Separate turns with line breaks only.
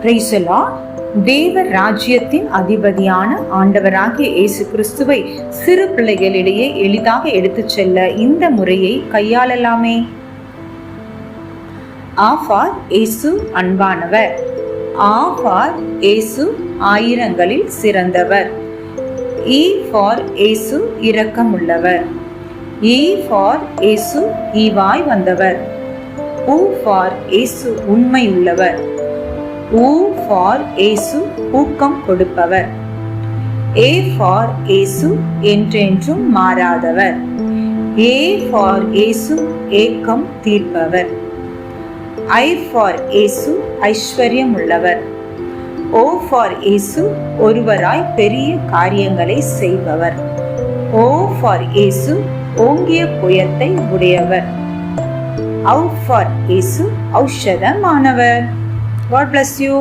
Praise the Lord. தேவ ராஜ்யத்தின் அதிபதியான ஆண்டவராகிய இயேசு கிறிஸ்துவை சிறு பிள்ளைகளிடையே எளிதாக எடுத்துச் செல்ல இந்த முறையை கையாளலாமே. ஆ ஃபார் இயேசு அன்பானவர். ஆ ஃபார் இயேசு ஆயிரங்களில் சிறந்தவர். ஈ ஃபார் இயேசு இரக்கமுள்ளவர். ஈ ஃபார் இயேசு ஈவாய் வந்தவர். ஊ ஃபார் இயேசு உண்மை உள்ளவர். ஊ ஃபார் இயேசு ஊக்கம் கொடுப்பவர். ஏ ஃபார் இயேசு என்றென்றும் மாறாதவர். ஏ ஃபார் இயேசு ஏக்கம் தீர்ப்பவர். ஐ ஃபார் இயேசு ஐஸ்வர்யம் உள்ளவர். ஓ ஃபார் இயேசு ஒருவராய் பெரிய காரியங்களை செய்பவர். ஓ ஃபார் இயேசு ஓங்கிய புயத்தை உடையவர். ஔ ஃபார் இயேசு ஔஷதமானவர். God bless you.